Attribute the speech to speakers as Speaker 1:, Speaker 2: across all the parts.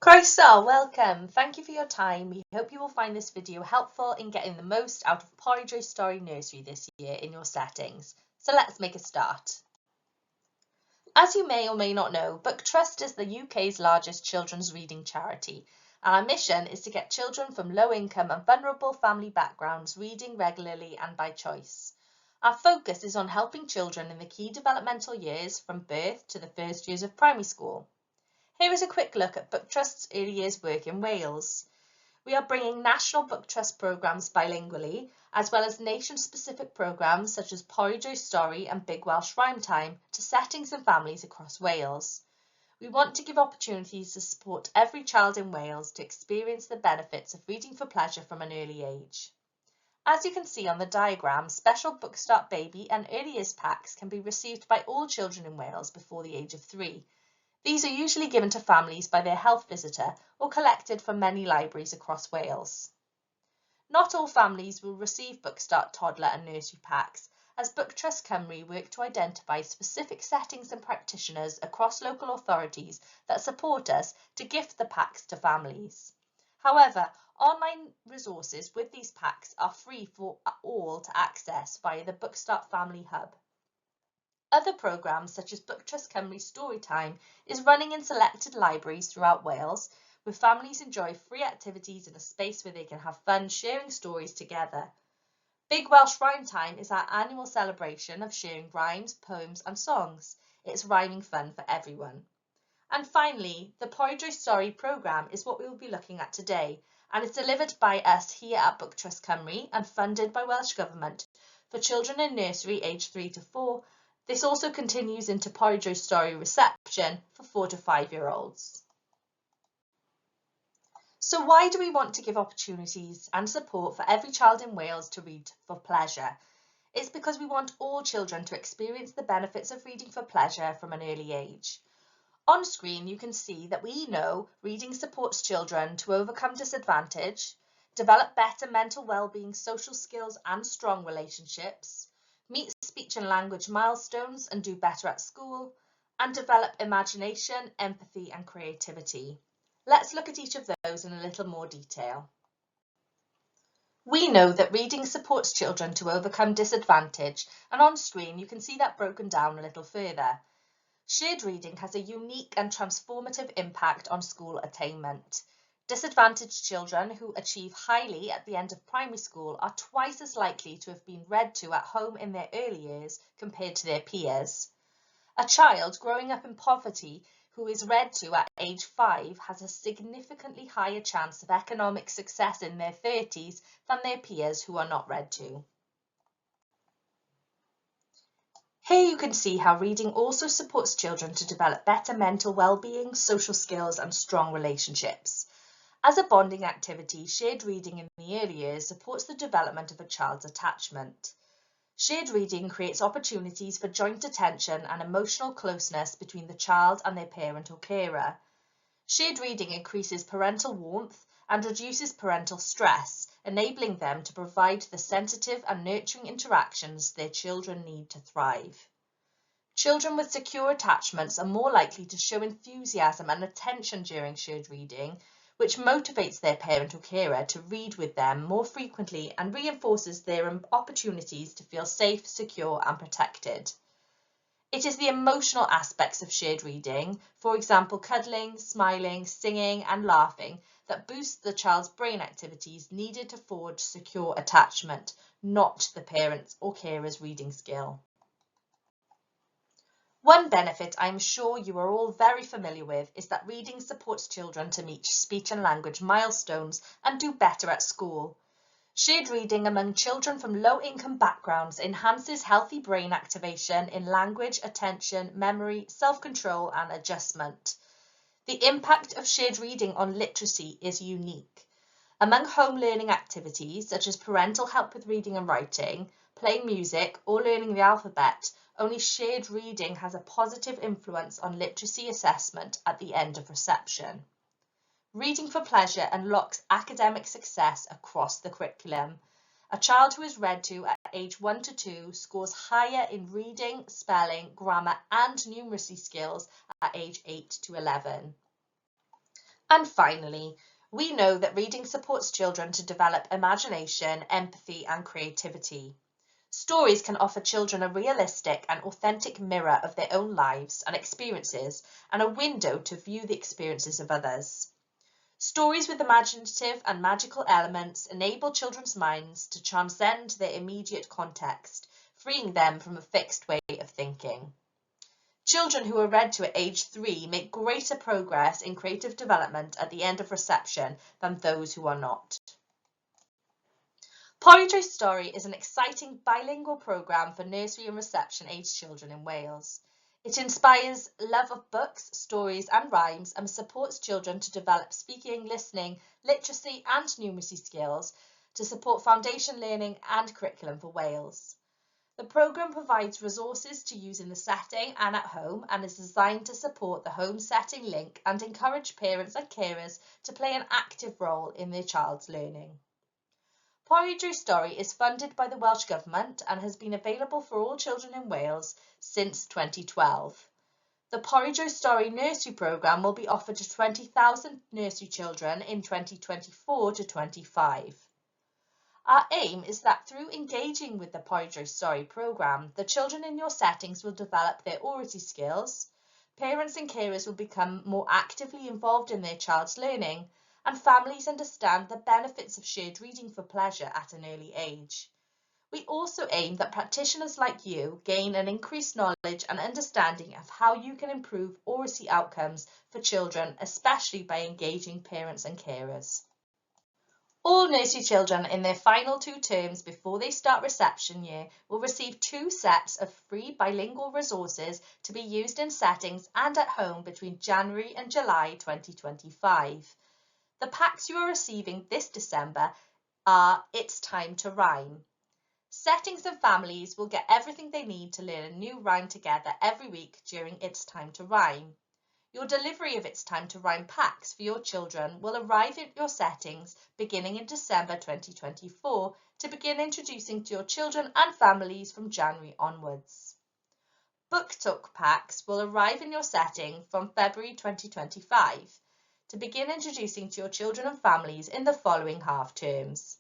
Speaker 1: Croeso, welcome. Thank you for your time. We hope you will find this video helpful in getting the most out of Pori, Stori Nursery this year in your settings. So let's make a start. As you may or may not know, Book Trust is the UK's largest children's reading charity, and our mission is to get children from low-income and vulnerable family backgrounds reading regularly and by choice. Our focus is on helping children in the key developmental years from birth to the first years of primary school. Here is a quick look at Book Trust's early years work in Wales. We are bringing national Book Trust programmes bilingually, as well as nation-specific programmes such as Pori, Stori and Big Welsh Rhyme Time to settings and families across Wales. We want to give opportunities to support every child in Wales to experience the benefits of reading for pleasure from an early age. As you can see on the diagram, special Book Start Baby and early years packs can be received by all children in Wales before the age of 3. These are usually given to families by their health visitor or collected from many libraries across Wales. Not all families will receive Book Start toddler and nursery packs, as Book Trust Cymru work to identify specific settings and practitioners across local authorities that support us to gift the packs to families. However, online resources with these packs are free for all to access via the Book Start Family Hub. Other programmes such as Book Trust Cymru Story Time is running in selected libraries throughout Wales, where families enjoy free activities in a space where they can have fun sharing stories together. Big Welsh Rhyme Time is our annual celebration of sharing rhymes, poems and songs. It's rhyming fun for everyone. And finally, the Pori Stori programme is what we will be looking at today, and it's delivered by us here at Book Trust Cymru and funded by Welsh Government for children in nursery aged 3 to 4. This also continues into Pori Stori reception for 4 to 5-year-olds. So why do we want to give opportunities and support for every child in Wales to read for pleasure? It's because we want all children to experience the benefits of reading for pleasure from an early age. On screen, you can see that we know reading supports children to overcome disadvantage, develop better mental well-being, social skills and strong relationships, meet speech and language milestones and do better at school, and develop imagination, empathy and creativity. Let's look at each of those in a little more detail. We know that reading supports children to overcome disadvantage, and on screen you can see that broken down a little further. Shared reading has a unique and transformative impact on school attainment. Disadvantaged children who achieve highly at the end of primary school are twice as likely to have been read to at home in their early years compared to their peers. A child growing up in poverty who is read to at age 5 has a significantly higher chance of economic success in their 30s than their peers who are not read to. Here you can see how reading also supports children to develop better mental well-being, social skills and strong relationships. As a bonding activity, shared reading in the early years supports the development of a child's attachment. Shared reading creates opportunities for joint attention and emotional closeness between the child and their parent or carer. Shared reading increases parental warmth and reduces parental stress, enabling them to provide the sensitive and nurturing interactions their children need to thrive. Children with secure attachments are more likely to show enthusiasm and attention during shared reading, which motivates their parent or carer to read with them more frequently and reinforces their opportunities to feel safe, secure and protected. It is the emotional aspects of shared reading, for example cuddling, smiling, singing and laughing, that boost the child's brain activities needed to forge secure attachment, not the parent's or carer's reading skill. One benefit I'm sure you are all very familiar with is that reading supports children to meet speech and language milestones and do better at school. Shared reading among children from low-income backgrounds enhances healthy brain activation in language, attention, memory, self-control and adjustment. The impact of shared reading on literacy is unique. Among home learning activities such as parental help with reading and writing, playing music or learning the alphabet, only shared reading has a positive influence on literacy assessment at the end of reception. Reading for pleasure unlocks academic success across the curriculum. A child who is read to at age 1 to 2 scores higher in reading, spelling, grammar and numeracy skills at age 8 to 11. And finally, we know that reading supports children to develop imagination, empathy, and creativity. Stories can offer children a realistic and authentic mirror of their own lives and experiences, and a window to view the experiences of others. Stories with imaginative and magical elements enable children's minds to transcend their immediate context, freeing them from a fixed way of thinking. Children who are read to at age 3 make greater progress in creative development at the end of reception than those who are not. Pori Stori is an exciting bilingual programme for nursery and reception aged children in Wales. It inspires love of books, stories and rhymes and supports children to develop speaking, listening, literacy and numeracy skills to support foundation learning and curriculum for Wales. The programme provides resources to use in the setting and at home and is designed to support the home setting link and encourage parents and carers to play an active role in their child's learning. Pori Stori is funded by the Welsh Government and has been available for all children in Wales since 2012. The Pori Stori nursery programme will be offered to 20,000 nursery children in 2024 to 25. Our aim is that through engaging with the Pori Stori programme, the children in your settings will develop their oracy skills, parents and carers will become more actively involved in their child's learning, and families understand the benefits of shared reading for pleasure at an early age. We also aim that practitioners like you gain an increased knowledge and understanding of how you can improve oracy outcomes for children, especially by engaging parents and carers. All nursery children in their final 2 terms before they start reception year will receive 2 sets of free bilingual resources to be used in settings and at home between January and July 2025. The packs you are receiving this December are It's Time to Rhyme. Settings and families will get everything they need to learn a new rhyme together every week during It's Time to Rhyme. Your delivery of It's Time to Rhyme packs for your children will arrive at your settings beginning in December 2024 to begin introducing to your children and families from January onwards. Book Talk packs will arrive in your setting from February 2025 to begin introducing to your children and families in the following half terms.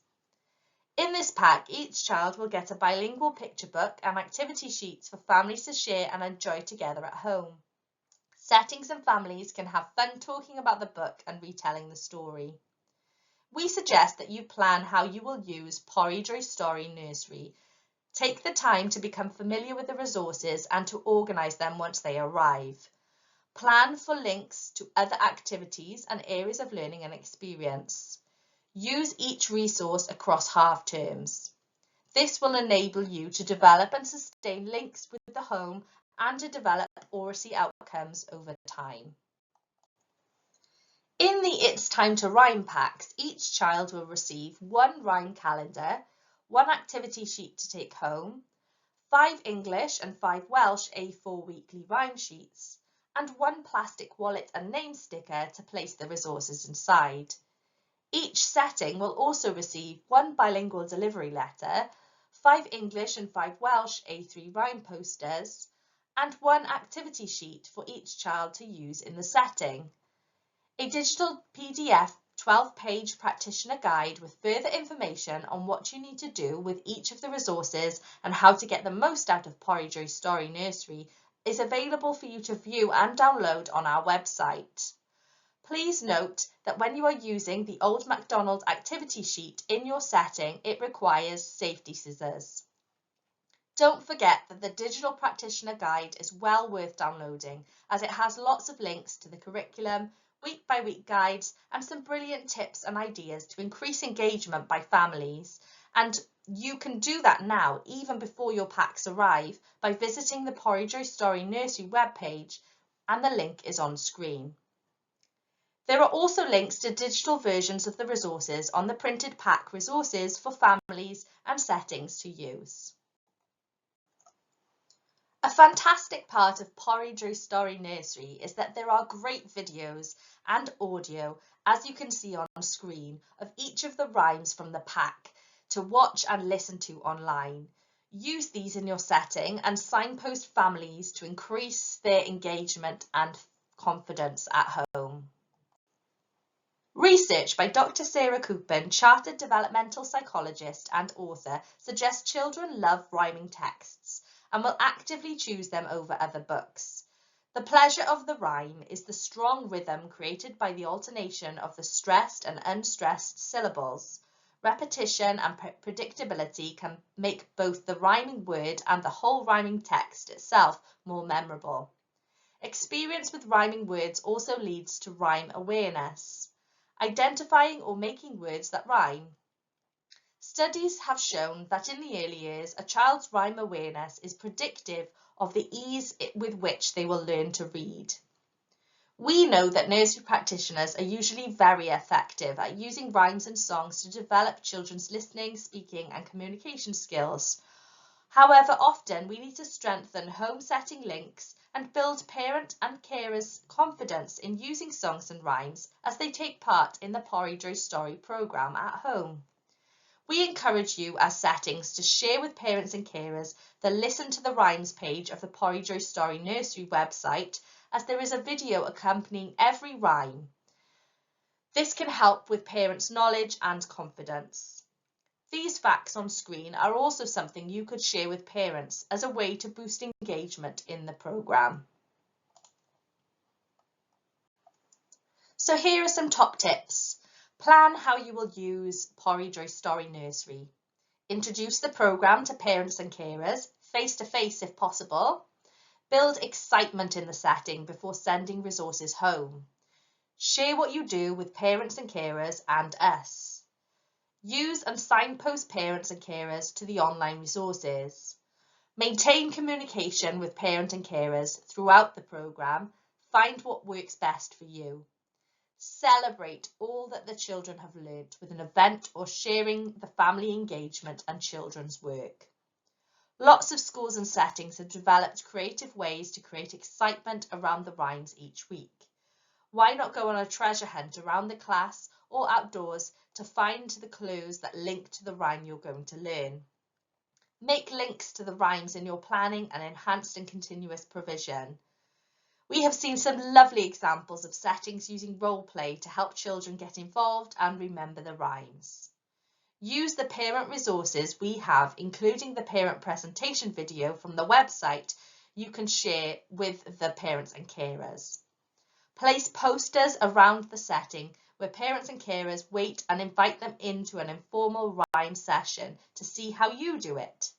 Speaker 1: In this pack, each child will get a bilingual picture book and activity sheets for families to share and enjoy together at home. Settings and families can have fun talking about the book and retelling the story. We suggest that you plan how you will use Pori Stori Nursery. Take the time to become familiar with the resources and to organise them once they arrive. Plan for links to other activities and areas of learning and experience. Use each resource across half terms. This will enable you to develop and sustain links with the home and to develop oracy outcomes over time. In the It's Time to Rhyme packs, each child will receive 1 rhyme calendar, 1 activity sheet to take home, 5 English and 5 Welsh A4 weekly rhyme sheets, and 1 plastic wallet and name sticker to place the resources inside. Each setting will also receive 1 bilingual delivery letter, 5 English and 5 Welsh A3 rhyme posters, and 1 activity sheet for each child to use in the setting. A digital PDF 12-page practitioner guide with further information on what you need to do with each of the resources and how to get the most out of Pori Stori Nursery is available for you to view and download on our website. Please note that when you are using the Old MacDonald activity sheet in your setting, it requires safety scissors. Don't forget that the digital practitioner guide is well worth downloading as it has lots of links to the curriculum, week-by-week guides and some brilliant tips and ideas to increase engagement by families. And you can do that now, even before your packs arrive, by visiting the Pori Stori Nursery webpage, and the link is on screen. There are also links to digital versions of the resources on the printed pack resources for families and settings to use. A fantastic part of Pori Stori Nursery is that there are great videos and audio, as you can see on screen, of each of the rhymes from the pack to watch and listen to online. Use these in your setting and signpost families to increase their engagement and confidence at home. Research by Dr. Sarah Coupin, Chartered Developmental Psychologist and author, suggests children love rhyming texts and will actively choose them over other books. The pleasure of the rhyme is the strong rhythm created by the alternation of the stressed and unstressed syllables. Repetition and predictability can make both the rhyming word and the whole rhyming text itself more memorable. Experience with rhyming words also leads to rhyme awareness, identifying or making words that rhyme. Studies have shown that in the early years, a child's rhyme awareness is predictive of the ease with which they will learn to read. We know that nursery practitioners are usually very effective at using rhymes and songs to develop children's listening, speaking, and communication skills. However, often we need to strengthen home setting links and build parent and carers' confidence in using songs and rhymes as they take part in the Pori Drwy Stori programme at home. We encourage you as settings to share with parents and carers the Listen to the Rhymes page of the Pori Drwy Stori Nursery website, as there is a video accompanying every rhyme. This can help with parents' knowledge and confidence. These facts on screen are also something you could share with parents as a way to boost engagement in the programme. So here are some top tips. Plan how you will use Pori Drwy Stori Nursery. Introduce the programme to parents and carers, face-to-face if possible. Build excitement in the setting before sending resources home. Share what you do with parents and carers and us. Use and signpost parents and carers to the online resources. Maintain communication with parent and carers throughout the programme. Find what works best for you. Celebrate all that the children have learnt with an event or sharing the family engagement and children's work. Lots of schools and settings have developed creative ways to create excitement around the rhymes each week. Why not go on a treasure hunt around the class or outdoors to find the clues that link to the rhyme you're going to learn? Make links to the rhymes in your planning and enhanced and continuous provision. We have seen some lovely examples of settings using role play to help children get involved and remember the rhymes. Use the parent resources we have, including the parent presentation video from the website you can share with the parents and carers. Place posters around the setting where parents and carers wait and invite them into an informal rhyme session to see how you do it.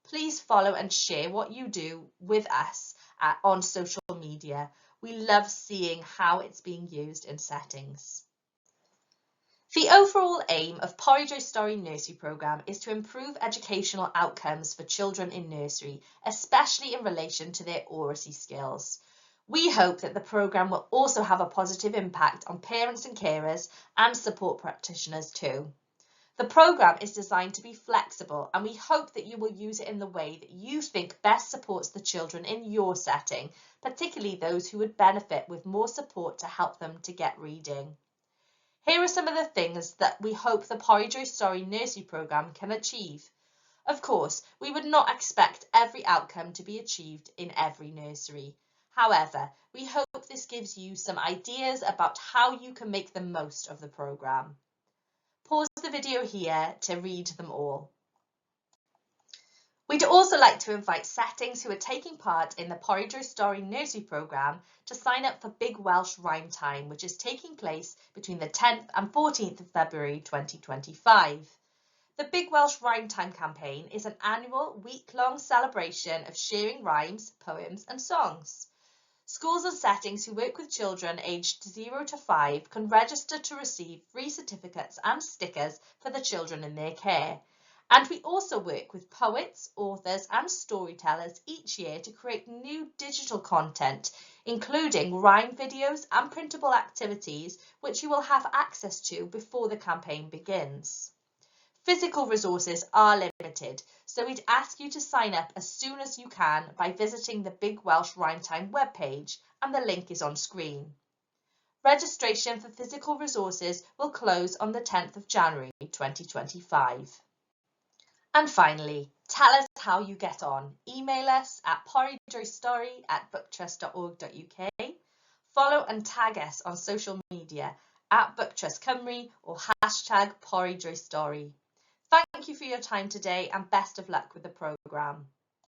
Speaker 1: Please follow and share what you do with us on social media. We love seeing how it's being used in settings. The overall aim of Pori Drwy Stori Nursery programme is to improve educational outcomes for children in nursery, especially in relation to their oracy skills. We hope that the programme will also have a positive impact on parents and carers and support practitioners too. The programme is designed to be flexible, and we hope that you will use it in the way that you think best supports the children in your setting, particularly those who would benefit with more support to help them to get reading. Here are some of the things that we hope the Pori Drwy Stori Nursery programme can achieve. Of course, we would not expect every outcome to be achieved in every nursery. However, we hope this gives you some ideas about how you can make the most of the programme. Pause the video here to read them all. We'd also like to invite settings who are taking part in the Pori Drwy Stori Nursery programme to sign up for Big Welsh Rhyme Time, which is taking place between the 10th and 14th of February 2025. The Big Welsh Rhyme Time campaign is an annual week-long celebration of sharing rhymes, poems and songs. Schools and settings who work with children aged 0 to 5 can register to receive free certificates and stickers for the children in their care. And we also work with poets, authors and storytellers each year to create new digital content, including rhyme videos and printable activities, which you will have access to before the campaign begins. Physical resources are limited, so we'd ask you to sign up as soon as you can by visiting the Big Welsh Rhyme Time webpage, and the link is on screen. Registration for physical resources will close on the 10th of January 2025. And finally, tell us how you get on. Email us at poridrwystori@booktrust.org.uk. Follow and tag us on social media at Book Trust Cymru or hashtag Pori Drwy Stori. Thank you for your time today and best of luck with the programme.